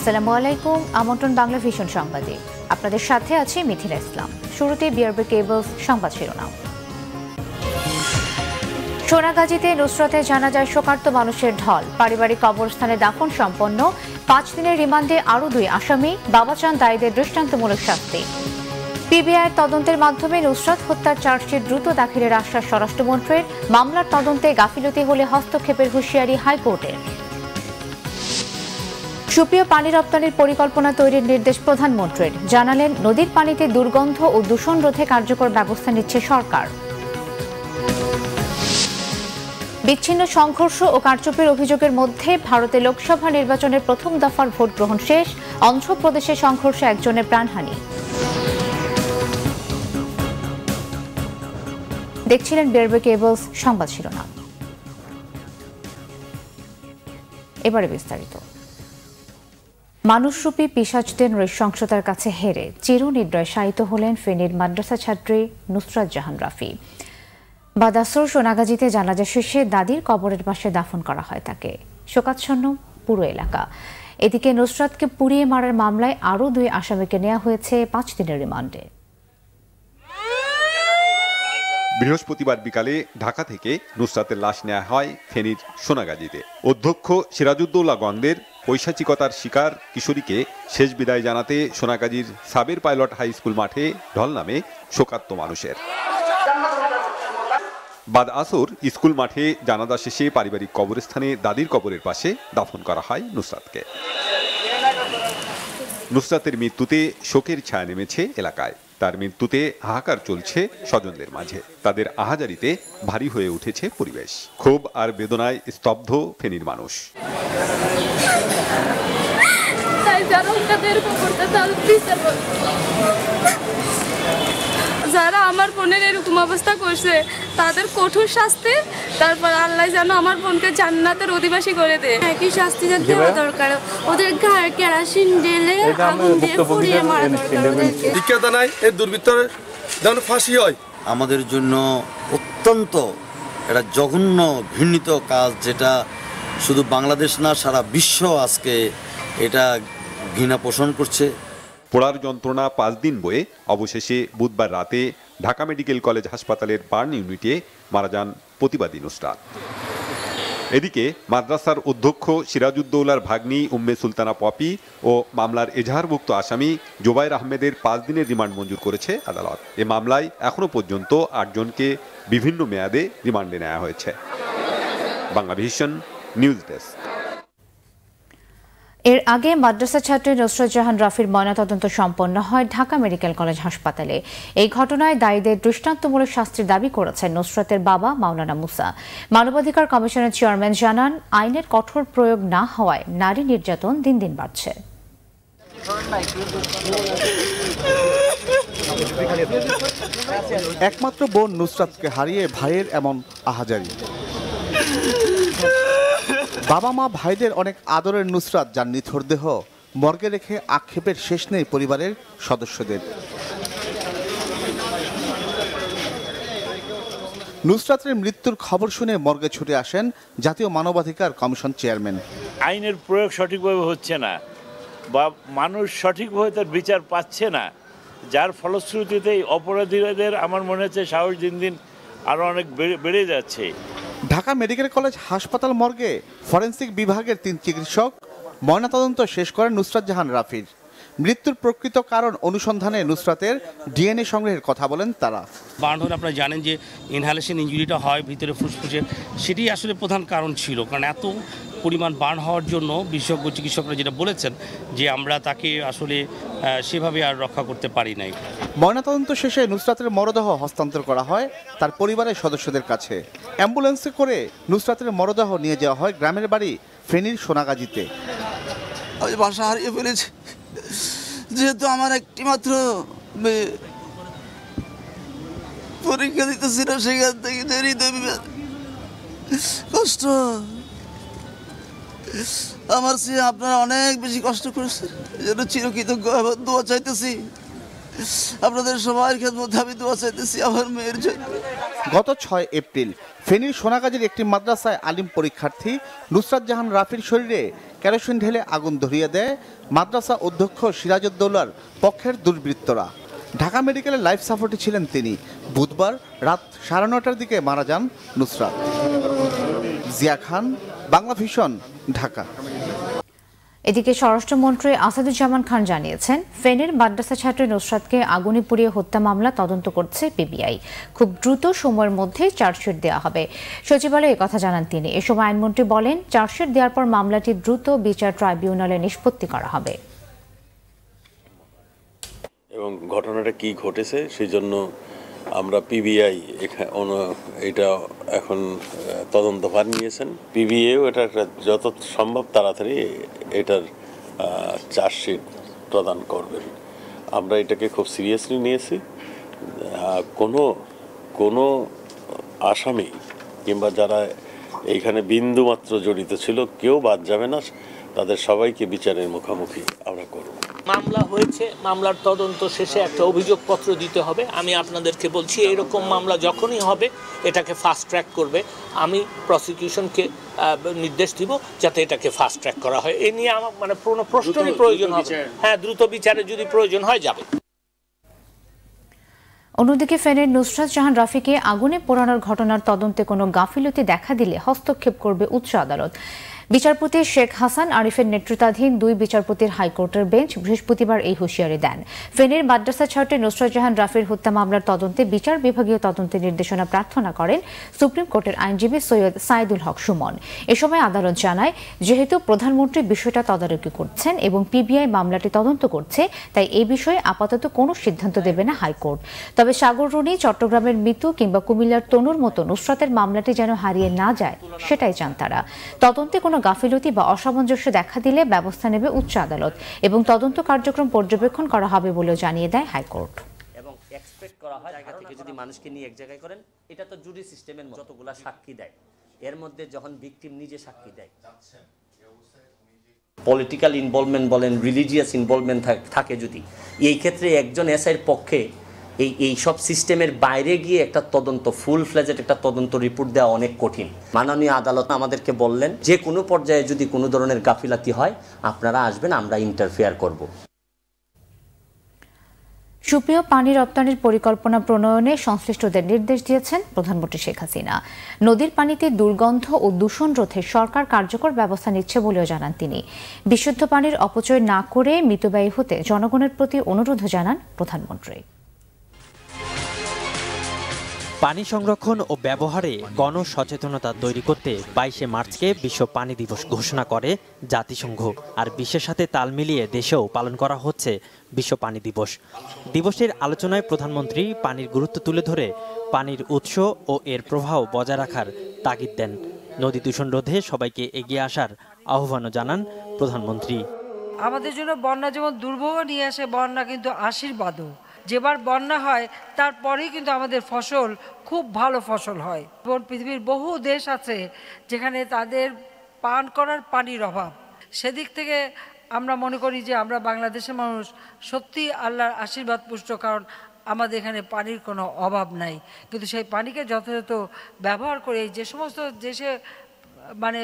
আসসালামু আলাইকুম, আমন্ত্রণ বাংলা ভিশন সংবাদে। আপনাদের সাথে আছি মিথিলা ইসলাম। শুরুতে বিআরবি কেবলস সংবাদ শিরোনাম। সোনাগাজীতে নুসরাতের জানাজায় শোকার্ত মানুষের ঢল। পারিবারিক কবরস্থানে দাফন সম্পন্ন। 5 দিনের রিমান্ডে আরও 2 আসামি। বাবা চান দায়ীদের দৃষ্টান্তমূলক শাস্তি। পিবিআইয়ের তদন্তের মাধ্যমে নুসরাত হত্যার চার্জশিট দ্রুত দাখিলের আশ্বাস স্বরাষ্ট্রমন্ত্রীর। মামলার তদন্তে গাফিলতি হলে হস্তক্ষেপের হুঁশিয়ারি হাইকোর্টের। সুপেয় পানি রপ্তানির পরিকল্পনা তৈরির নির্দেশ প্রধানমন্ত্রীর। জানালেন, নদীর পানিতে দুর্গন্ধ ও দূষণ রোধে কার্যকর ব্যবস্থা নিচ্ছে সরকার। বিচ্ছিন্ন সংঘর্ষ ও কারচুপির অভিযোগের মধ্যে ভারতে লোকসভা নির্বাচনের প্রথম দফার ভোট গ্রহণ শেষ। অন্ধ্রপ্রদেশে সংঘর্ষে একজনের প্রাণহানি। দেখছিলেন বিআরবি কেবলস সংবাদ শিরোনাম। এবারে বিস্তারিত। মানুষরূপী পিশাচদের নৃশংসতার কাছে হেরে চিরনিদ্রায় শায়িত হলেন ফেনীর মাদ্রাসা ছাত্রী নুসরাত জাহান রাফি। বাদাসর সোনাগাজীতে জানাজা শেষে দাদির কবরের পাশে দাফন করা হয় তাকে। শোকাচ্ছন্ন পুরো এলাকা। এদিকে নুসরাতকে পুড়িয়ে মারার মামলায় আরও 2 আসামিকে নেওয়া হয়েছে 5 দিনের রিমান্ডে। বৃহস্পতিবার বিকালে ঢাকা থেকে নুসরাতের লাশ নেওয়া হয় ফেনীর সোনাগাজীতে। অধ্যক্ষ সিরাজউদ্দৌলা গঙ্গের পৈশাচিকতার শিকার কিশোরীকে শেষ বিদায় জানাতে সোনাগাজীর সাবের পাইলট হাই স্কুল মাঠে ঢল নামে শোকার্ত মানুষের। বাদ আসর স্কুল মাঠে জানাজা শেষে পারিবারিক কবরস্থানে দাদির কবরের পাশে দাফন করা হয় নুসরাতকে। নুসরাতের মৃত্যুতে শোকের ছায়া নেমেছে এলাকায়। তার মৃত্যুতে হাহাকার চলছে স্বজনদের মাঝে। তাদের আহাজারিতে ভারী হয়ে উঠেছে পরিবেশ। ক্ষোভ আর বেদনায় স্তব্ধ ফেনীর মানুষ। যারা আমার বোনের এরকম অবস্থা করছে তাদের কঠোর শাস্তি, তারপর আল্লাহ যেন আমার বোনকে জান্নাতের অধিবাসী করে দেয়। একই শাস্তি দেওয়া দরকার, ওদের গায়ে কেরোসিন ঢেলে আগুন দিয়ে পুড়িয়ে মারা দরকার। শিক্ষা নাই এর দুর্বৃত্তর যেন ফাঁসি হয়। আমাদের জন্য অত্যন্ত একটা জঘন্য ঘৃণিত কাজ, যেটা শুধু বাংলাদেশ না সারা বিশ্ব আজকে এটা ঘৃণা পোষণ করছে। পোড়ার যন্ত্রণা 5 দিন বয়ে অবশেষে বুধবার রাতে ঢাকা মেডিকেল কলেজ হাসপাতালের বার্ন ইউনিটে মারা যান প্রতিবাদী নুসরাত। এদিকে মাদ্রাসার অধ্যক্ষ সিরাজউদ্দৌলার ভাগ্নি উম্মে সুলতানা পপি ও মামলার এজাহারভুক্ত আসামি জোবায়ের আহমেদের 5 দিনের রিমান্ড মঞ্জুর করেছে আদালত। এ মামলায় এখনো পর্যন্ত 8 জনকে বিভিন্ন মেয়াদে রিমান্ডে নেওয়া হয়েছে। Bangla vision news desk. এর আগে মাদ্রাসা ছাত্রী নুসরাত জাহান রাফির ময়নাতদন্ত সম্পন্ন হয় ঢাকা মেডিকেল কলেজ হাসপাতালে। এই ঘটনায় দায়ীদের দৃষ্টান্তমূলক শাস্তির দাবি করেছেন নুসরাতের বাবা মাওলানা মুসা। মানবাধিকার কমিশনের চেয়ারম্যান জানান, আইনের কঠোর প্রয়োগ না হওয়ায় নারী নির্যাতন দিন দিন বাড়ছে। একমাত্র বোন নুসরাতকে হারিয়ে ভাইয়ের এমন আহাজারি। বাবা মা ভাইদের অনেক আদরের নুসরাত যার নিথর দেহ মর্গে রেখে আক্ষেপের শেষ নেই পরিবারের সদস্যদের। নুসরাতের মৃত্যুর খবর শুনে মর্গে ছুটে আসেন জাতীয় মানবাধিকার কমিশন চেয়ারম্যান। আইনের প্রয়োগ সঠিকভাবে হচ্ছে না বা মানুষ সঠিকভাবে তার বিচার পাচ্ছে না, যার ফলশ্রুতিতে অপরাধীদের আমার মনে হচ্ছে সাহস দিন দিন আরও অনেক বেড়ে যাচ্ছে। ঢাকা মেডিকেল কলেজ হাসপাতাল মর্গে ফরেনসিক বিভাগের 3 চিকিৎসক ময়নাতদন্ত শেষ করেন নুসরাত জাহান রাফির। মৃত্যুর প্রকৃত কারণ অনুসন্ধানে নুসরাতের ডিএনএ সংগ্রহের কথা বলেন তারা। বার্ন হলে আপনারা জানেন যে ইনহেলেশন ইনজুরিটা হয় ভিতরে ফুসফুসের, সেটি আসলে প্রধান কারণ ছিল। কারণ এত পরিমাণ বার্ন হওয়ার জন্য বিশেষজ্ঞ চিকিৎসকরা যেটা বলেছেন যে আমরা তাকে আসলে সেভাবে আর রক্ষা করতে পারি নাই। ময়নাতদন্ত শেষে নুসরাতের মরদেহ হস্তান্তর করা হয় তার পরিবারের সদস্যদের কাছে। অ্যাম্বুলেন্সে করে নুসরাতের মরদেহ নিয়ে যাওয়া হয় গ্রামের বাড়ি ফেনীর সোনাগাজীতে। আমি বাসা হারিয়ে ফেলেছি, যেহেতু আমার একটি মাত্র পরীক্ষা দিতেছিল, সেখান থেকে কষ্ট আমার চেয়ে আপনারা অনেক বেশি কষ্ট করেছেন, এই জন্য চিরকৃতজ্ঞ দোয়া চাইতেছি আপনাদের সবার খেদমতে আমি দোয়া চাইতেছি আমার মেয়ের জন্য। গত 6 এপ্রিল ফেনীর সোনাগাজীর একটি মাদ্রাসায় আলিম পরীক্ষার্থী নুসরাত জাহান রাফির শরীরে কেরোসিন ঢেলে আগুন ধরিয়ে দেয় মাদ্রাসা অধ্যক্ষ সিরাজউদ্দৌলার পক্ষের দুর্বৃত্তরা। ঢাকা মেডিকেলে লাইফ সাপোর্টে ছিলেন তিনি। বুধবার রাত 9:30টার দিকে মারা যান নুসরাত। জিয়া খান, বাংলা ভিশন, ঢাকা। এদিকে স্বরাষ্ট্রমন্ত্রী আসাদুজ্জামান খান জানিয়েছেন, ফেনীর মাদ্রাসা ছাত্রী নুসরাতকে আগুনে পুড়িয়ে হত্যা মামলা তদন্ত করছে পিবিআই। খুব দ্রুত সময়ের মধ্যে চার্জশিট দেওয়া হবে। সচিবালয়ে একথা জানান তিনি। এ সময় আইনমন্ত্রী বলেন, চার্জশিট দেওয়ার পর মামলাটি দ্রুত বিচার ট্রাইব্যুনালে নিষ্পত্তি করা হবে এবং ঘটনাটা কি ঘটেছে সেই জন্য আমরা পিবিআই এটা এখন তদন্তভার নিয়েছেন। পিবিআইও এটা যত সম্ভব তাড়াতাড়ি এটার চার্জশিট প্রদান করবেন। আমরা এটাকে খুব সিরিয়াসলি নিয়েছি। কোনো আসামি কিংবা যারা এইখানে বিন্দুমাত্র জড়িত ছিল কেউ বাদ যাবে না। তাদের সবাইকে বিচারের মুখোমুখি আমরা করব। মামলা হয়েছে, মামলার তদন্ত শেষে একটা অভিযোগপত্র দিতে হবে। আমি আপনাদেরকে বলছি, এইরকম মামলা যখনই হবে এটাকে ফাস্ট ট্র্যাক করবে। আমি প্রসিকিউশনকে নির্দেশ দিব যাতে এটাকে ফাস্ট ট্র্যাক করা হয়। এ নিয়ে আমার মানে কোনো প্রশ্নেরই প্রয়োজন হবে। হ্যাঁ, দ্রুত বিচারে যদি প্রয়োজন হয় যাবে। অন্যদিকে ফেনীর নুসরাত জাহান রাফিকে আগুনে পোড়ানোর ঘটনার তদন্তে কোনো গাফিলতি দেখা দিলে হস্তক্ষেপ করবে উচ্চ আদালত। বিচারপতি শেখ হাসান আরিফের নেতৃত্বাধীন 2 বিচারপতির হাইকোর্টের বেঞ্চ বৃহস্পতিবার এই হুঁশিয়ারি দেন। ফেনীর মাদ্রাসা ছাত্রী নুসরাত জাহান রাফির হত্যা মামলার তদন্তে বিচার বিভাগীয় তদন্তের নির্দেশনা প্রার্থনা করেন সুপ্রিম কোর্টের আইনজীবী সৈয়দ সাইদুল হক সুমন। এ সময় আদালত জানায়, যেহেতু প্রধানমন্ত্রী বিষয়টা তদারকি করছেন এবং পিবিআই মামলাটি তদন্ত করছে, তাই এই বিষয়ে আপাতত কোনো সিদ্ধান্ত দেবে না হাইকোর্ট। তবে সাগররুনি, চট্টগ্রামের মিতু কিংবা কুমিল্লার তনুর মতো নুসরাতের মামলাটি যেন হারিয়ে না যায় সেটাই চান তারা। তদন্তে কোনো গাফিলতি বা অসামঞ্জস্য দেখা দিলে ব্যবস্থা নেবে উচ্চ আদালত এবং তদন্ত কার্যক্রম পর্যবেক্ষণ করা হবে বলেও জানিয়ে দেয় হাইকোর্ট। এবং এক্সপেক্ট করা হয় জায়গা থেকে যদি মানুষকে নিয়ে এক জায়গায় করেন, এটা তো জুরি সিস্টেমের যতগুলা সাক্ষী দেয়, এর মধ্যে যখন ভিকটিম নিজে সাক্ষী দেয়, পলিটিক্যাল ইনভলভমেন্ট বলেন, রিলিজিয়াস ইনভলভমেন্ট থাকে, যদি এই ক্ষেত্রে একজন এসআইয়ের পক্ষে এই সব সিস্টেমের বাইরে গিয়ে একটা তদন্ত, ফুল ফ্লেজেড একটা তদন্ত রিপোর্ট দেওয়া অনেক কঠিন। মাননীয় আদালত আমাদেরকে বললেন, যে কোনো পর্যায়ে যদি কোনো ধরনের গাফিলাতি হয় আপনারা আসবেন, আমরা ইন্টারফেয়ার করব। সুপ্রিয়, পানি রপ্তানির পরিকল্পনা প্রণয়নে সংশ্লিষ্টদের নির্দেশ দিয়েছেন প্রধানমন্ত্রী শেখ হাসিনা। নদীর পানিতে দুর্গন্ধ ও দূষণ রোধে সরকার কার্যকর ব্যবস্থা নিচ্ছে বলেও জানান তিনি। বিশুদ্ধ পানির অপচয় না করে মিতব্যয়ী হতে জনগণের প্রতি অনুরোধ জানান প্রধানমন্ত্রী। পানি সংরক্ষণ ও ব্যবহারে গণসচেতনতা তৈরি করতে 22শে মার্চকে বিশ্ব পানি দিবস ঘোষণা করে জাতিসংঘ। আর বিশ্বের সাথে তাল মিলিয়ে দেশেও পালন করা হচ্ছে বিশ্ব পানি দিবস। দিবসের আলোচনায় প্রধানমন্ত্রী পানির গুরুত্ব তুলে ধরে পানির উৎস ও এর প্রবাহ বজায় রাখার তাগিদ দেন। নদী দূষণ রোধে সবাইকে এগিয়ে আসার আহ্বানও জানান প্রধানমন্ত্রী। আমাদের জন্য বন্যা যেমন দুর্ভোগ নিয়ে আসে, বন্যা কিন্তু আশীর্বাদও। যেবার বন্যা হয় তারপরেই কিন্তু আমাদের ফসল খুব ভালো ফসল হয়। পৃথিবীর বহু দেশ আছে যেখানে তাদের পান করার পানির অভাব। সেদিক থেকে আমরা মনে করি যে আমরা বাংলাদেশের মানুষ সত্যি আল্লাহর আশীর্বাদ পুষ্ট, কারণ আমাদের এখানে পানির কোনো অভাব নাই। কিন্তু সেই পানিকে যথাযথ ব্যবহার করে যে সমস্ত দেশে মানে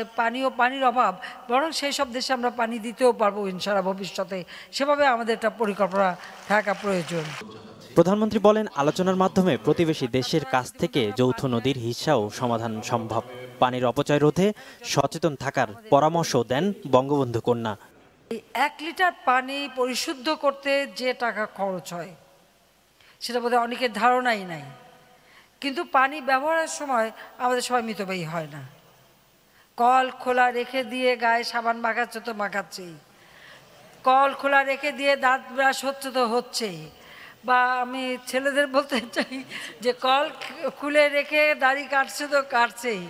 পানির অভাব, বরং সেই সব দেশে আমরা পানি দিতেও পারবো ইনশাআল্লাহ ভবিষ্যতে। সেভাবে আমাদের একটা পরিকল্পনা থাকা প্রয়োজন। প্রধানমন্ত্রী বলেন, আলোচনার মাধ্যমে প্রতিবেশী দেশের কাছ থেকে যৌথ নদীর হিস্সাও সমাধান সম্ভব। পানির অপচয় রোধে সচেতন থাকার পরামর্শ দেন বঙ্গবন্ধু কন্যা। 1 লিটার পানি পরিশুদ্ধ করতে যে টাকা খরচ হয় সেটা বোধহয় অনেকের ধারণাই নাই। কিন্তু পানি ব্যবহারের সময় আমাদের সবাই মিতব্যয়ী হয় না। কল খোলা রেখে দিয়ে গায়ে সাবান মাখাচ্ছে তো মাখাচ্ছেই, কল খোলা রেখে দিয়ে দাঁত ব্রাশ হচ্ছে তো হচ্ছেই। বা আমি ছেলেদের বলতে চাই যে কল খুলে রেখে দাড়ি কাটছে তো কাটছেই।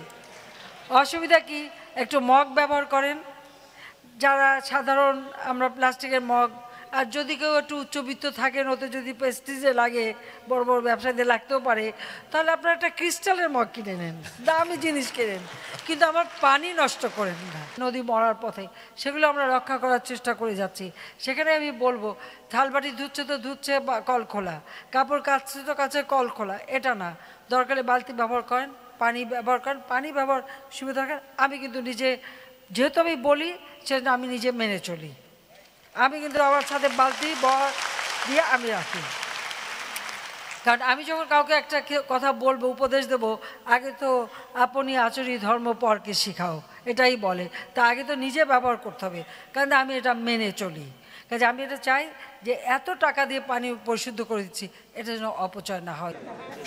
অসুবিধা কি? একটু মগ ব্যবহার করেন। যারা সাধারণ আমরা প্লাস্টিকের মগ আর যদি কেউ একটু উচ্চবিত্ত থাকেন, ওতে যদি প্রেস্টিজে লাগে, বড় বড় ব্যবসায়ীদের লাগতেও পারে, তাহলে আপনারা একটা ক্রিস্টালের মগ কিনে নেন, দামি জিনিস কেনেন, কিন্তু আমার পানি নষ্ট করেন না। নদী মরার পথে সেগুলো আমরা রক্ষা করার চেষ্টা করে যাচ্ছি। সেখানে আমি বলবো, থালবাটি ধুচ্ছে তো ধুচ্ছে, কল খোলা, কাপড় কাচছে তো কাছে, কল খোলা, এটা না, দরকারে বালতি ব্যবহার করেন, পানি ব্যবহার করেন, পানি ব্যবহার সুবিধা দরকার। আমি কিন্তু নিজে, যেহেতু আমি বলি সেটা আমি নিজে মেনে চলি। আমি কিন্তু আমার সাথে বালতি দিয়ে আমি রাখি, কারণ আমি যখন কাউকে একটা কথা বলবো, উপদেশ দেবো, আগে তো আপনি আচরি ধর্ম পরকে শিখাও, এটাই বলে। তা আগে তো নিজে ব্যবহার করতে হবে, কারণ আমি এটা মেনে চলি। কাজে আমি এটা চাই যে এত টাকা দিয়ে পানি পরিশুদ্ধ করে দিচ্ছি, এটা যেন অপচয় না হয়।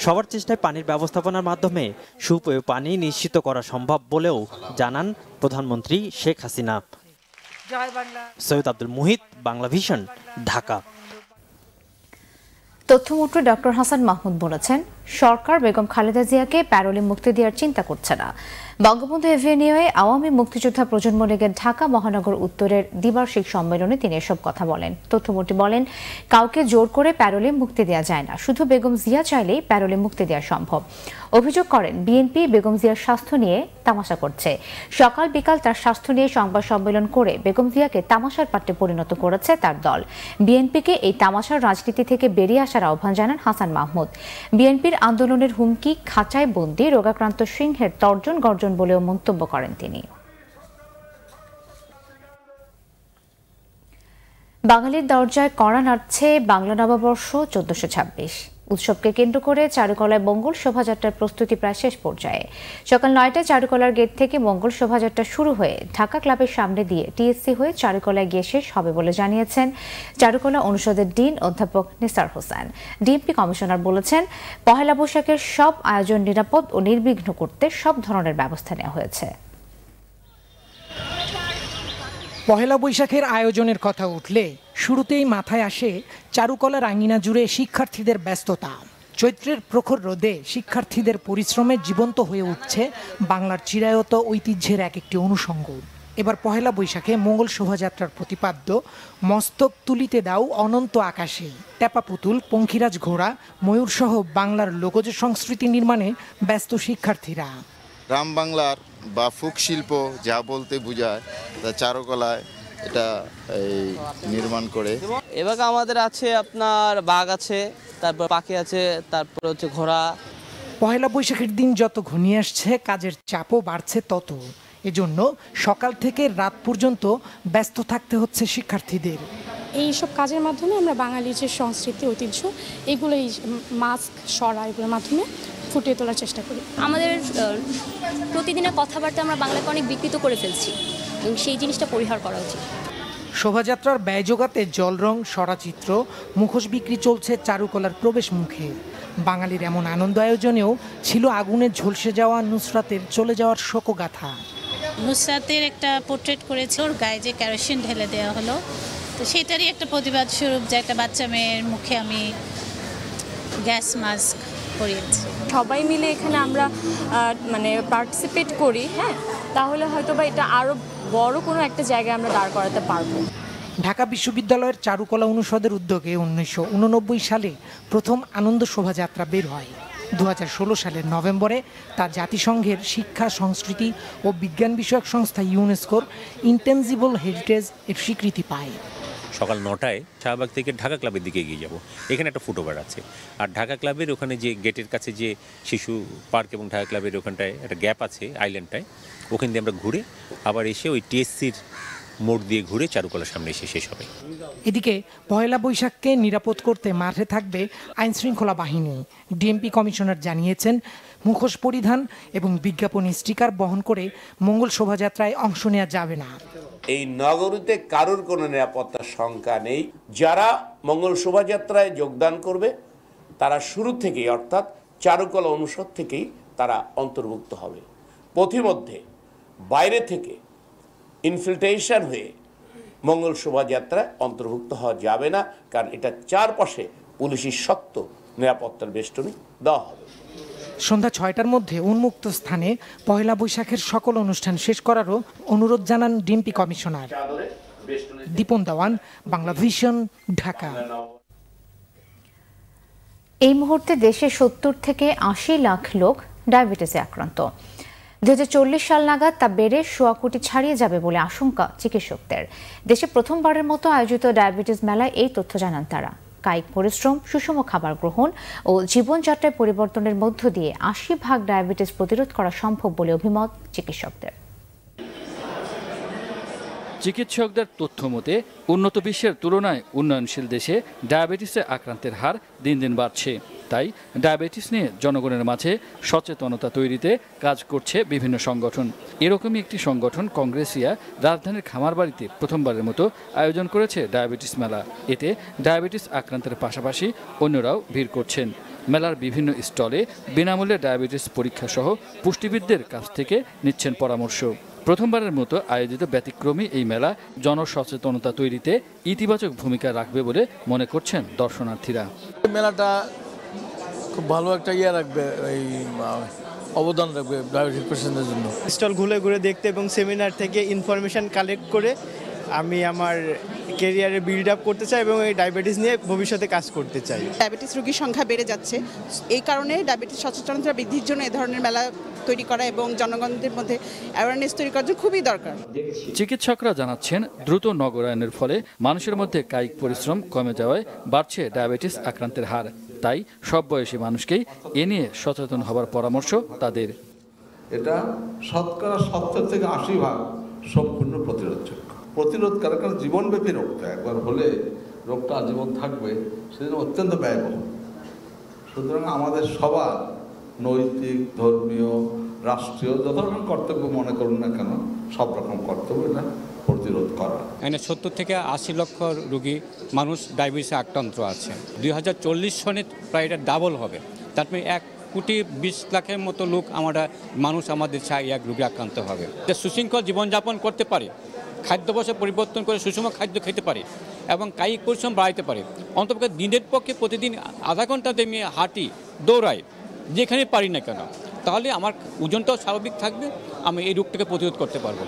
সবার চেষ্টায় পানির ব্যবস্থাপনার মাধ্যমে সুপেয় পানি নিশ্চিত করা সম্ভব বলেও জানান প্রধানমন্ত্রী শেখ হাসিনা। জয় বাংলা। সৈয়দ আব্দুল মুহিত, বাংলা ভিশন, ঢাকা। তথ্যমন্ত্রী ডক্টর হাসান মাহমুদ বলেছেন, সরকার বেগম খালেদা জিয়াকে প্যারোলে মুক্তি দেওয়ার চিন্তা করছে না। বঙ্গবন্ধু এভিনিউয়ে আওয়ামী মুক্তিযোদ্ধা প্রজন্ম লীগের ঢাকা মহানগর উত্তরের দ্বিবার্ষিক সম্মেলনে তিনি এসব কথা বলেন। তথ্যমন্ত্রী বলেন, কাউকে জোর করে প্যারোলে মুক্তি দেওয়া যায় না, শুধু বেগম জিয়া চাইলেই প্যারোলে মুক্তি দেওয়া সম্ভব। অভিযোগ করেন, বিএনপি বেগম জিয়ার স্বাস্থ্য নিয়ে তামাশা করছে। সকাল বিকাল তার স্বাস্থ্য নিয়ে সংবাদ সম্মেলন করে বেগম জিয়াকে তামাশার পাত্রে পরিণত করেছে তার দল। বিএনপিকে এই তামাশার রাজনীতি থেকে বেরিয়ে আসার আহ্বান জানান হাসান মাহমুদ। বিএনপির আন্দোলনের হুমকি, খাঁচায় বন্দী রোগাক্রান্ত সিংহের তর্জন গর্জন বলেও মন্তব্য করেন তিনি। বাঙালির দরজায় কড়া নাড়ছে বাংলা নববর্ষ 1426। উৎসবকে কেন্দ্র করে চারুকলায় মঙ্গল শোভাযাত্রার প্রস্তুতি প্রায় শেষ পর্যায়ে। সকাল 9টায় চারুকলার গেট থেকে মঙ্গল শোভাযাত্রা শুরু হয়ে ঢাকা ক্লাবের সামনে দিয়ে টিএসসি হয়ে চারুকলায় গিয়ে শেষ হবে বলে জানিয়েছেন চারুকলা অনুষদের ডিন অধ্যাপক নিসার হোসেন। ডিএমপি কমিশনার বলেছেন, পহেলা বৈশাখের সব আয়োজন নিরাপদ ও নির্বিঘ্ন করতে সব ধরনের ব্যবস্থা নেওয়া হয়েছে। পহেলা বৈশাখের আয়োজনের কথা উঠলে শুরুতেই মাথায় আসে চারুকলার আঙিনা জুড়ে শিক্ষার্থীদের ব্যস্ততা। চৈত্রের প্রখর রোদে শিক্ষার্থীদের পরিশ্রমে জীবন্ত হয়ে উঠছে বাংলার চিরায়ত ঐতিহ্যের এক একটি অনুষঙ্গ। এবার পহেলা বৈশাখে মঙ্গল শোভাযাত্রার প্রতিপাদ্য মস্তক তুলিতে দাও অনন্ত আকাশে, ট্যাপা পুতুল, পঙ্খিরাজ ঘোড়া, ময়ূরসহ বাংলার লোকজ সংস্কৃতি নির্মাণে ব্যস্ত শিক্ষার্থীরা। গ্রাম বাংলার বা ফোক শিল্প যা বলতে বোঝায় তা চারুকলায় এটা নির্মাণ করে। এবার আমাদের আছে আপনার বাঘ আছে, তারপর পাখি আছে, তারপর হচ্ছে ঘোড়া। পহেলা বৈশাখের দিন যত ঘনিয়ে আসছে কাজের চাপও বাড়ছে তত। এজন্য সকাল থেকে রাত পর্যন্ত ব্যস্ত থাকতে হচ্ছে শিক্ষার্থীদের। এইসব কাজের মাধ্যমে আমরা বাঙালির যে সংস্কৃতি ঐতিহ্য এগুলো, এই মাস্ক, সরা, এগুলোর মাধ্যমে ফুটিয়ে তোলার চেষ্টা করি। আমাদের প্রতিদিনের কথাবার্তা আমরা বাংলাকে অনেক বিকৃত করে ফেলছি এবং সেই জিনিসটা পরিহার করা উচিত। শোভাযাত্রার ব্যয় যোগাতে জলরং, সরাচিত্র, মুখোশ বিক্রি চলছে চারুকলার প্রবেশ মুখে। বাঙালির এমন আনন্দ আয়োজনেও ছিল আগুনে ঝলসে যাওয়া নুসরাতের চলে যাওয়ার শোকগাথা। নুসরাতের একটা পোর্ট্রেট করেছে, ওর গায়ে যে কেরোসিন ঢেলে দেওয়া হলো, তো সেটারই একটা প্রতিবাদ স্বরূপ যে একটা বাচ্চা মেয়ের মুখে আমি গ্যাস মাস্ক করিয়েছি। সবাই মিলে এখানে আমরা মানে পার্টিসিপেট করি, হ্যাঁ, তাহলে হয়তো বা এটা আরও বড় কোনো একটা জায়গায় আমরা দাঁড় করাতে পারবো। ঢাকা বিশ্ববিদ্যালয়ের চারুকলা অনুষদের উদ্যোগে 1989 সালে প্রথম আনন্দ শোভাযাত্রা বের হয়। 2016 সালের নভেম্বরে তা জাতিসংঘের শিক্ষা, সংস্কৃতি ও বিজ্ঞান বিষয়ক সংস্থা ইউনেস্কোর ইনটেনজিবল হেরিটেজ এর স্বীকৃতি পায়। সকাল 9টায় শাহবাগ থেকে ঢাকা ক্লাবের দিকে এগিয়ে যাব। এখানে একটা ফুটওভার আছে, আর ঢাকা ক্লাবের ওখানে যে গেটের কাছে যে শিশু পার্ক এবং ঢাকা ক্লাবের ওখানটায় একটা গ্যাপ আছে আইল্যান্ডটায়, ওখান দিয়ে আমরা ঘুরে আবার এসে ওই টিএসসির মোড় দিয়ে ঘুরে চারুকলার সামনে এসে শেষ হবে। এদিকে পহেলা বৈশাখকে নিরাপদ করতে মাঠে থাকবে আইনশৃঙ্খলা বাহিনী। ডিএমপি কমিশনার জানিয়েছেন, মুখোশ পরিধান এবং বিজ্ঞাপনী স্টিকার বহন করে মঙ্গল শোভাযাত্রায় অংশ নেওয়া যাবে না। এই নগরীতে কারোর কোনো নিরাপত্তার শঙ্কা নেই। যারা মঙ্গল শোভাযাত্রায় যোগদান করবে তারা শুরু থেকেই, অর্থাৎ চারুকলা অনুষদ থেকেই তারা অন্তর্ভুক্ত হবে। পথিমধ্যে বাইরে থেকে ইনফিল্ট্রেশন হয়ে মঙ্গল শোভাযাত্রায় অন্তর্ভুক্ত হওয়া যাবে না, কারণ এটা চারপাশে পুলিশি শক্ত নিরাপত্তার বেষ্টনী দেওয়া হবে। সন্ধ্যা 6টার মধ্যে উন্মুক্ত স্থানে পহেলা বৈশাখের সকল অনুষ্ঠান শেষ করারও অনুরোধ জানান ডিএমপি কমিশনার। দীপন দেওয়ান, বাংলা ভিশন, ঢাকা। এই মুহূর্তে দেশে 70 থেকে 80 লাখ লোক ডায়াবেটিসে আক্রান্ত। 2040 সাল নাগাদ তা বেড়ে 100 কোটি ছাড়িয়ে যাবে বলে আশঙ্কা চিকিৎসকদের। দেশে প্রথমবারের মতো আয়োজিত ডায়াবেটিস মেলায় এই তথ্য জানান তারা। কায়িক পরিশ্রম, সুষম খাবার গ্রহণ ও জীবনযাত্রায় পরিবর্তনের মধ্য দিয়ে 80% ডায়াবেটিস প্রতিরোধ করা সম্ভব বলে অভিমত চিকিৎসকদের। চিকিৎসকদের তথ্য মতে উন্নত বিশ্বের তুলনায় উন্নয়নশীল দেশে ডায়াবেটিসে আক্রান্তের হার দিন দিন বাড়ছে। তাই ডায়াবেটিস নিয়ে জনগণের মাঝে সচেতনতা তৈরিতে কাজ করছে বিভিন্ন সংগঠন। এরকমই একটি সংগঠন কংগ্রেসিয়া রাজধানীর খামারবাড়িতে প্রথমবারের মতো আয়োজন করেছে ডায়াবেটিস মেলা। এতে ডায়াবেটিস আক্রান্তের পাশাপাশি অন্যরাও ভিড় করছেন। মেলার বিভিন্ন স্টলে বিনামূল্যে ডায়াবেটিস পরীক্ষা সহ পুষ্টিবিদদের কাছ থেকে নিচ্ছেন পরামর্শ। প্রথমবারের মতো আয়োজিত ব্যতিক্রমী এই মেলা জনসচেতনতা তৈরিতে ইতিবাচক ভূমিকা রাখবে বলে মনে করছেন দর্শনার্থীরা। মেলাটা খুব ভালো একটা রাখবে, এই অবদান রাখবে ডায়াবেটিস পেশেন্টদের জন্য। স্টল ঘুরে ঘুরে দেখতে এবং সেমিনার থেকে ইনফরমেশন কালেক্ট করে আমি আমার ক্যারিয়ারে বিল্ড আপ করতে চাই এবং এই ডায়াবেটিস নিয়ে ভবিষ্যতে কাজ করতে চাই। ডায়াবেটিস রোগীর সংখ্যা বেড়ে যাচ্ছে, এই কারণে ডায়াবেটিস সচেতনতা বৃদ্ধির জন্য এ ধরনের মেলা তৈরি করা এবং জনগণদের মধ্যে অ্যাওয়ারনেস তৈরি করার জন্য খুবই দরকার। চিকিৎসকরা জানাচ্ছেন দ্রুত নগরায়নের ফলে মানুষের মধ্যে কায়িক পরিশ্রম কমে যাওয়ায় বাড়ছে ডায়াবেটিস আক্রান্তের হার। তাই সব বয়সী মানুষকেই এ নিয়ে সচেতন হবার পরামর্শ তাদের। এটা শতকরা 70 থেকে 80% সম্পূর্ণ প্রতিরোধযোগ্য। প্রতিরোধকারী কারণ জীবনব্যাপী রোগটা একবার হলে রোগটা আজীবন থাকবে, সেজন্য অত্যন্ত ব্যয়বহুল। সুতরাং আমাদের সবার নৈতিক, ধর্মীয়, রাষ্ট্রীয় যত রকম কর্তব্য মনে করুন না কেন, সব রকম কর্তব্য এটা প্রতিরোধ করা। এখানে 70 থেকে 80 লক্ষ রোগী মানুষ ডায়াবেটিসে আক্রান্ত আছে। 2040 সনে প্রায় এটা ডাবল হবে। তার মানে 1,20,00,000 মতো লোক মানুষ আমাদের এক রোগে আক্রান্ত হবে। সুশৃঙ্খল জীবনযাপন করতে পারে, খাদ্যাভ্যাস পরিবর্তন করে সুষম খাদ্য খেতে পারে এবং কায়িক পরিশ্রম বাড়াইতে পারে। অন্তত দিনের পক্ষে প্রতিদিন আধা ঘন্টা আমি হাঁটি, দৌড়াই, যেখানে পারি না কেন, তাহলে আমার ওজনটাও স্বাভাবিক থাকবে, আমি এই রোগটাকে প্রতিরোধ করতে পারবো।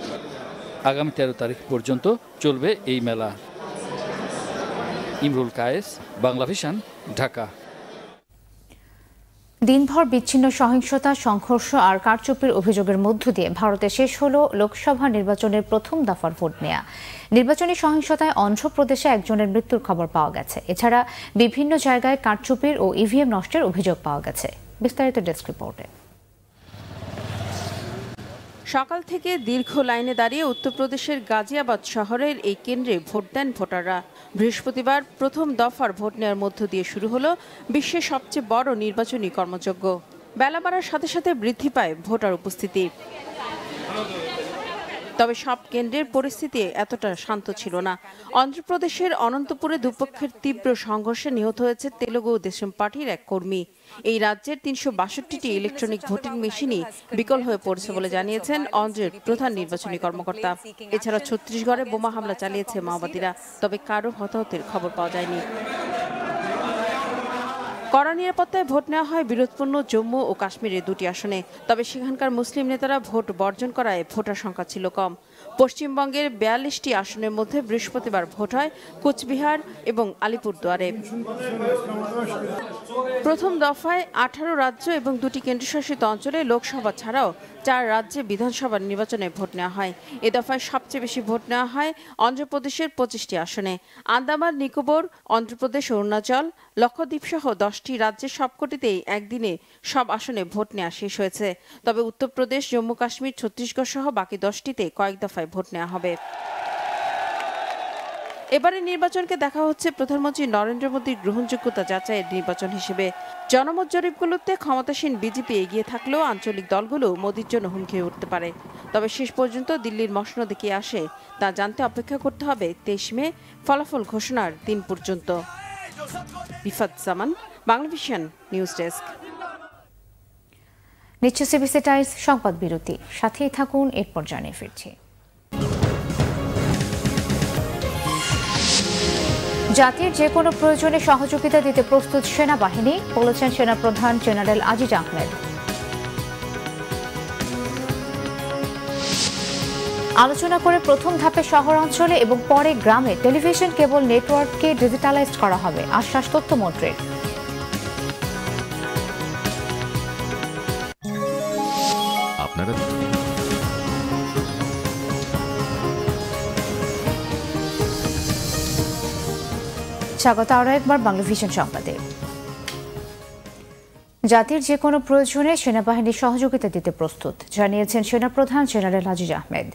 আগামী 13 তারিখ পর্যন্ত চলবে এই মেলা। ইমরুল কায়েস, বাংলা ভিশন, ঢাকা। দিনভর বিচ্ছিন্ন সহিংসতা, সংঘর্ষ আর কারচুপির অভিযোগের মধ্য দিয়ে ভারতে শেষ হলো লোকসভা নির্বাচনের প্রথম দফার ভোট নেওয়া। নির্বাচনী সহিংসতায় অন্ধ্রপ্রদেশে একজনের মৃত্যুর খবর পাওয়া গেছে। এছাড়া বিভিন্ন জায়গায় কারচুপির ও ইভিএম নষ্টের অভিযোগ পাওয়া গেছে। বিস্তারিত ডেস্ক রিপোর্টে। সকাল থেকে দীর্ঘ লাইনে দাঁড়িয়ে উত্তরপ্রদেশের গাজিয়াবাদ শহরের এই কেন্দ্রে ভোট দেন ভোটাররা। বৃহস্পতিবার প্রথম দফার ভোট নেওয়ার মধ্য দিয়ে শুরু হলো বিশ্বের সবচেয়ে বড় নির্বাচনী কর্মযজ্ঞ। বেলা বাড়ার সাথে সাথে বৃদ্ধি পায় ভোটার উপস্থিতি। তবে সব কেন্দ্রের পরিস্থিতি এতটা শান্ত ছিল না। অন্ধ্রপ্রদেশের অনন্তপুরে দুপক্ষের তীব্র সংঘর্ষে নিহত হয়েছে তেলুগু দেশম পার্টির এক কর্মী। এই রাজ্যের 362টি ইলেকট্রনিক ভোটিং মেশিনই বিকল হয়ে পড়েছে বলে জানিয়েছেন অন্ধ্রের প্রধান নির্বাচনী কর্মকর্তা। এছাড়া ছত্তিশগড়ে বোমা হামলা চালিয়েছে মাওবাদীরা, তবে কারো হতাহতের খবর পাওয়া যায়নি। কড়া নিরাপত্তায় ভোট নেওয়া হয় বিরোধপূর্ণ জম্মু ও কাশ্মীরের 2টি আসনে। তবে সেখানকার মুসলিম নেতারা ভোট বর্জন করায় ভোটার সংখ্যা ছিল কম। পশ্চিমবঙ্গের 42টি আসনের মধ্যে বৃহস্পতিবার ভোট হয় কোচবিহার এবং আলিপুরদুয়ারে। প্রথম দফায় 18 রাজ্য এবং 2টি কেন্দ্রশাসিত অঞ্চলে লোকসভা ছাড়াও 4 রাজ্যে বিধানসভা নির্বাচনে ভোট নেওয়া হয়। এ দফায় সবচেয়ে বেশি ভোট নেওয়া হয় অন্ধ্রপ্রদেশের 25টি আসনে। আন্দামান নিকোবর, অন্ধ্রপ্রদেশ, অরুণাচল, লক্ষদ্বীপ সহ 10টি রাজ্যের সবকটিতেই একদিনে সব আসনে ভোট নেওয়া শেষ হয়েছে। তবে উত্তরপ্রদেশ, জম্মু কাশ্মীর, ছত্তিশগড় সহ বাকি 10টিতে কয়েক দফায় ভোট নেওয়া হবে। এবারে নির্বাচনকে দেখা হচ্ছে প্রধানমন্ত্রী নরেন্দ্র মোদীর গ্রহণযোগ্যতা যাচাইয়ের নির্বাচন হিসেবে। জনমত জরিপগুলোতে ক্ষমতাসীন বিজেপি এগিয়ে থাকলেও আঞ্চলিক দলগুলো মোদীর জন্য হুমকি হয়ে উঠতে পারে। তবে শেষ পর্যন্ত দিল্লির মসনদে কে আসে তা জানতে অপেক্ষা করতে হবে 23 মে ফলাফল ঘোষণার দিন পর্যন্ত। রিফাত জামান, বাংলা ভিশন নিউজ ডেস্ক। নিচ্ছে সিবিসি টাইমস সংবাদ বিরতি, সাথেই থাকুন, এরপর জানিয়ে ফিরছি। জাতির যে কোনো প্রয়োজনে সহযোগিতা দিতে প্রস্তুত সেনাবাহিনী, বলেছেন সেনাপ্রধান জেনারেল আজিজ আহমেদ। আলোচনা করে প্রথম ধাপে শহরাঞ্চলে এবং পরে গ্রামে টেলিভিশন কেবল নেটওয়ার্ককে ডিজিটালাইজড করা হবে, আশ্বাস তথ্যমন্ত্রীর। স্বাগত আরও একবার বাংলাভিশন সংবাদে। জাতির যে কোনো প্রয়োজনে সেনাবাহিনী সহযোগিতা দিতে প্রস্তুত জানিয়েছেন সেনাপ্রধান জেনারেল আজিজ আহমেদ।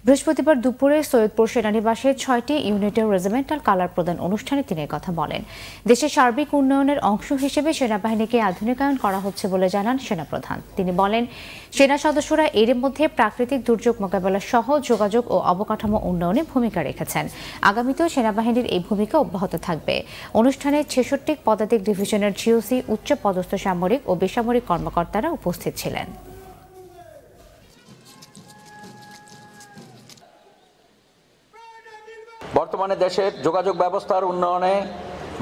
বৃহস্পতিবার দুপুরে সৈয়দপুর সেনানিবাসে 6টি ইউনিটের রেজিমেন্টাল কালার প্রদান অনুষ্ঠানে তিনি কথা বলেন। দেশের সার্বিক উন্নয়নের অংশ হিসেবে সেনাবাহিনীকে আধুনিকায়ন করা হচ্ছে বলে জানান সেনাপ্রধান। তিনি বলেন, সেনা সদস্যরা এর মধ্যে প্রাকৃতিক দুর্যোগ মোকাবেলা সহ যোগাযোগ ও অবকাঠামো উন্নয়নে ভূমিকা রেখেছেন। আগামীতেও সেনাবাহিনীর এই ভূমিকা অব্যাহত থাকবে। অনুষ্ঠানে 66 পদাতিক ডিভিশনের জিওসি, উচ্চ পদস্থ সামরিক ও বেসামরিক কর্মকর্তারা উপস্থিত ছিলেন। বর্তমানে দেশের যোগাযোগ ব্যবস্থার উন্নয়নে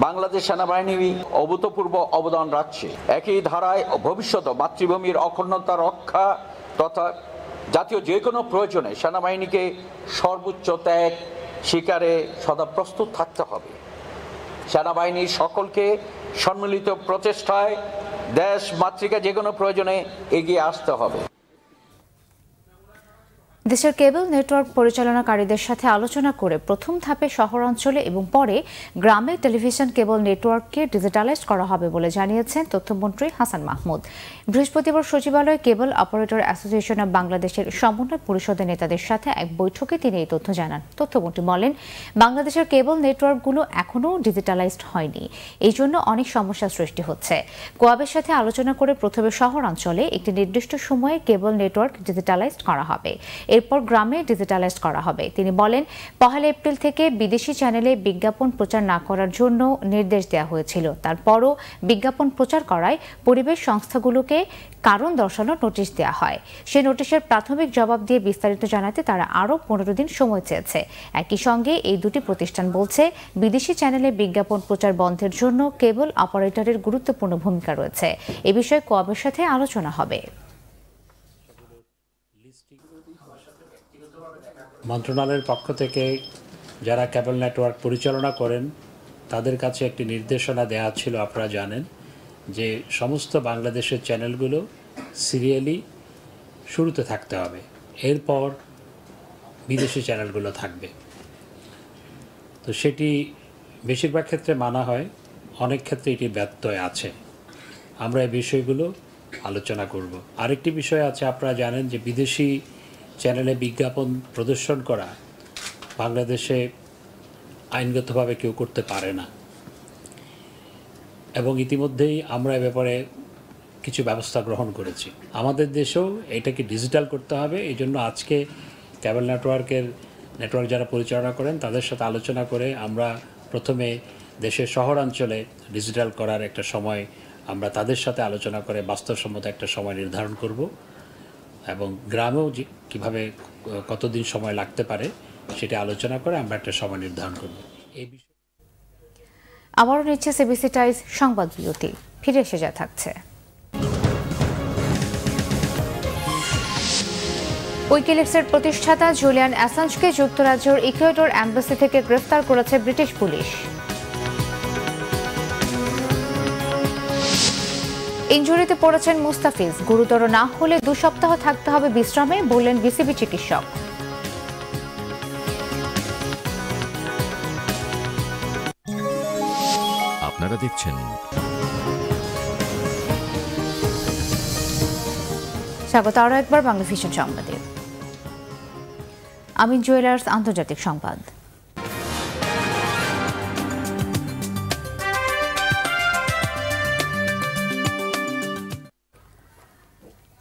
বাংলাদেশ সেনাবাহিনী অভূতপূর্ব অবদান রাখছে। একই ধারায় ভবিষ্যতে মাতৃভূমির অখণ্ডতা রক্ষা তথা জাতীয় যে কোনো প্রয়োজনে সেনাবাহিনীকে সর্বোচ্চ ত্যাগ স্বীকারে সদা প্রস্তুত থাকতে হবে। সেনাবাহিনীর সকলকে সম্মিলিত প্রচেষ্টায় দেশ মাতৃকা যে কোনো প্রয়োজনে এগিয়ে আসতে হবে। দেশের কেবল নেটওয়ার্ক পরিচালনাকারীদের সাথে আলোচনা করে প্রথম ধাপে শহরাঞ্চলে এবং পরে গ্রামে টেলিভিশন কেবল নেটওয়ার্ককে ডিজিটালাইজ করা হবে বলে জানিয়েছেন তথ্যমন্ত্রী হাসান মাহমুদ। বৃহস্পতিবার সচিবালয়ে কেবল অপারেটর অ্যাসোসিয়েশন অব বাংলাদেশের সমন্বয় পরিষদের নেতাদের সাথে এক বৈঠকে তিনি এই তথ্য জানান। তথ্যমন্ত্রী বলেন, বাংলাদেশের কেবল নেটওয়ার্কগুলো এখনও ডিজিটালাইজড হয়নি, এই জন্য অনেক সমস্যার সৃষ্টি হচ্ছে। কোয়াবের সাথে আলোচনা করে প্রথমে শহরাঞ্চলে একটি নির্দিষ্ট সময়ে কেবল নেটওয়ার্ক ডিজিটালাইজড করা হবে, এরপর গ্রামে ডিজিটালাইজ করা হবে। তিনি বলেন, 1 এপ্রিল থেকে বিদেশি চ্যানেলে বিজ্ঞাপন প্রচার না করার জন্য নির্দেশ দেওয়া হয়েছিল। তারপরও বিজ্ঞাপন প্রচার করায় পরিবেশ সংস্থাগুলোকে কারণ দর্শানোর নোটিশ দেওয়া হয়। সেই নোটিশের প্রাথমিক জবাব দিয়ে বিস্তারিত জানাতে তারা আরও 15 দিন সময় চেয়েছে। একই সঙ্গে এই দুটি প্রতিষ্ঠান বলছে, বিদেশি চ্যানেলে বিজ্ঞাপন প্রচার বন্ধের জন্য কেবল অপারেটরের গুরুত্বপূর্ণ ভূমিকা রয়েছে। এ বিষয়ে কোয়াবের সাথে আলোচনা হবে। মন্ত্রণালয়ের পক্ষ থেকে যারা কেবল নেটওয়ার্ক পরিচালনা করেন তাদের কাছে একটি নির্দেশনা দেওয়া ছিল, আপনারা জানেন, যে সমস্ত বাংলাদেশের চ্যানেলগুলো সিরিয়ালি শুরুতে থাকতে হবে, এরপর বিদেশি চ্যানেলগুলো থাকবে। তো সেটি বেশিরভাগ ক্ষেত্রে মানা হয়, অনেক ক্ষেত্রে এটি ব্যত্যয় আছে। আমরা এই বিষয়গুলো আলোচনা করব। আরেকটি বিষয় আছে, আপনারা জানেন যে বিদেশি চ্যানেলে বিজ্ঞাপন প্রদর্শন করা বাংলাদেশে আইনগতভাবে কেউ করতে পারে না, এবং ইতিমধ্যেই আমরা এ ব্যাপারে কিছু ব্যবস্থা গ্রহণ করেছি। আমাদের দেশেও এটাকে ডিজিটাল করতে হবে। এই জন্য আজকে কেবল নেটওয়ার্ক যারা পরিচালনা করেন তাদের সাথে আলোচনা করে আমরা প্রথমে দেশের শহরাঞ্চলে ডিজিটাল করার একটা সময় আমরা তাদের সাথে আলোচনা করে বাস্তবসম্মত একটা সময় নির্ধারণ করব, এবং গ্রামেও কীভাবে কতদিন সময় লাগতে পারে সেটা আলোচনা করে আমরা একটা সময় নির্ধারণ করব। এই বিষয়ে আবারও নিচ্ছে সিবিসি টাইমস সংবাদ বিরতি, ফিরে এসে যা থাকছে। উইকিলিক্সের প্রতিষ্ঠাতা জুলিয়ান অ্যাসাঞ্জকে যুক্তরাজ্যের ইকুয়েডর এম্বাসি থেকে গ্রেফতার করেছে ব্রিটিশ পুলিশ। ইনজুরিতে পড়েছেন মুস্তাফিজ, গুরুতর না হলে 2 সপ্তাহ থাকতে হবে বিশ্রামে, বললেন বিসিবি চিকিৎসক। আপনারা দেখছেন স্বাগত আরও একবার বাংলাভিশন সংবাদে। আমিন জুয়েলার্স আন্তর্জাতিক সংবাদ।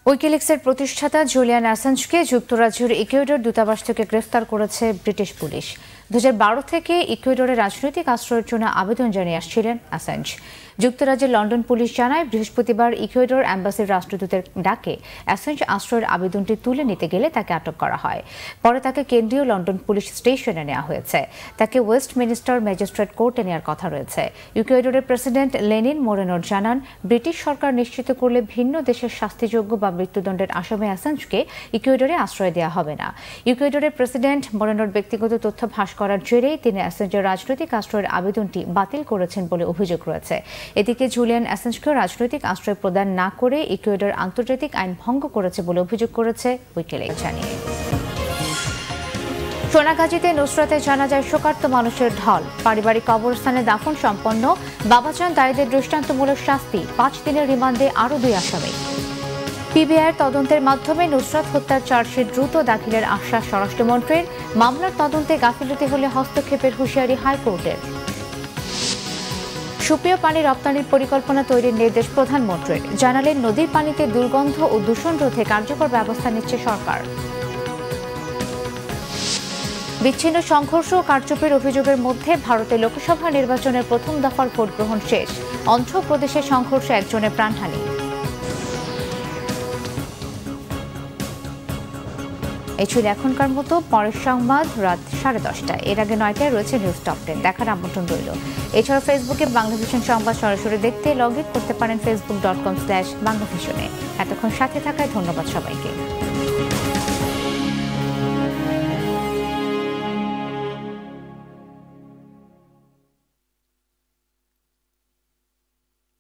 উইকিলিক্সের প্রতিষ্ঠাতা জুলিয়ান অ্যাসাঞ্জকে যুক্তরাজ্যের ইকুয়েডর দূতাবাস থেকে গ্রেফতার করেছে ব্রিটিশ পুলিশ। 2012 থেকে ইকুয়েডরে রাজনৈতিক আশ্রয়ের জন্য আবেদন জানিয়ে আসছিলেন অ্যাসাঞ্জ। যুক্তরাজ্যের লন্ডন পুলিশ জানায় বৃহস্পতিবার ইকুয়েডর অ্যাম্বাসির রাষ্ট্রদূতের ডাকে অ্যাসাঞ্জ আশ্রয়ের আবেদনটি তুলে নিতে গেলে তাকে আটক করা হয়। পরে তাকে কেন্দ্রীয় লন্ডন পুলিশ স্টেশনে নেওয়া হয়েছে। তাকে ওয়েস্টমিনিস্টার ম্যাজিস্ট্রেট কোর্টে নেওয়ার কথা রয়েছে। ইকুয়েডরের প্রেসিডেন্ট লেনিন মোরেনোর জানান, ব্রিটিশ সরকার নিশ্চিত করলে ভিন্ন দেশের শাস্তিযোগ্য বা মৃত্যুদণ্ডের আসামি অ্যাসাঞ্জকে ইকুয়েডরে আশ্রয় দেওয়া হবে না। ইকুয়েডরের প্রেসিডেন্ট মোরেনোর ব্যক্তিগত তথ্য ফাঁস করার জেরেই তিনি অ্যাসাঞ্জের রাজনৈতিক আশ্রয়ের আবেদনটি বাতিল করেছেন বলে অভিযোগ রয়েছে। এদিকে জুলিয়ান অ্যাসাঞ্জকে রাজনৈতিক আশ্রয় প্রদান না করে ইকুয়েডর আন্তর্জাতিক আইন ভঙ্গ করেছে বলে অভিযোগ করেছে উইকিলিক্স জানিয়ে। সোনাগাজীতে নুসরাতের জানাজায় শোকার্ত মানুষের ঢল। পারিবারিক কবরস্থানে দাফন সম্পন্ন। বাবাজান দায়ীদের দৃষ্টান্তমূলক শাস্তি, 5 দিনের রিমান্ডে আরও 2 আসামি। পিবিআইয়ের তদন্তের মাধ্যমে নুসরাত হত্যার চার্জশিট দ্রুত দাখিলের আশ্বাস স্বরাষ্ট্রমন্ত্রীর। মামলার তদন্তে গাফিলতি হলে হস্তক্ষেপের হুঁশিয়ারি হাইকোর্টের। সুপেয় পানি রপ্তানির পরিকল্পনা তৈরির নির্দেশ প্রধানমন্ত্রীর। জানালেন, নদীর পানিতে দুর্গন্ধ ও দূষণ রোধে কার্যকর ব্যবস্থা নিচ্ছে সরকার। বিচ্ছিন্ন সংঘর্ষ ও কারচুপির অভিযোগের মধ্যে ভারতে লোকসভা নির্বাচনের প্রথম দফার ভোট গ্রহণ শেষ। অন্ধ্রপ্রদেশে সংঘর্ষে একজনের প্রাণহানি। এই ছিল এখনকার মতো। পরের সংবাদ রাত 10:30টায়। এর আগে 9টায় রয়েছে নিউজ টপ 10 দেখার আমন্ত্রণ রইল। এছাড়া ফেসবুকে বাংলাভিশন সংবাদ সরাসরি দেখতে লগ ইন করতে পারেন facebook.com/বাংলাভিশনে। এতক্ষণ সাথে থাকায় ধন্যবাদ সবাইকে।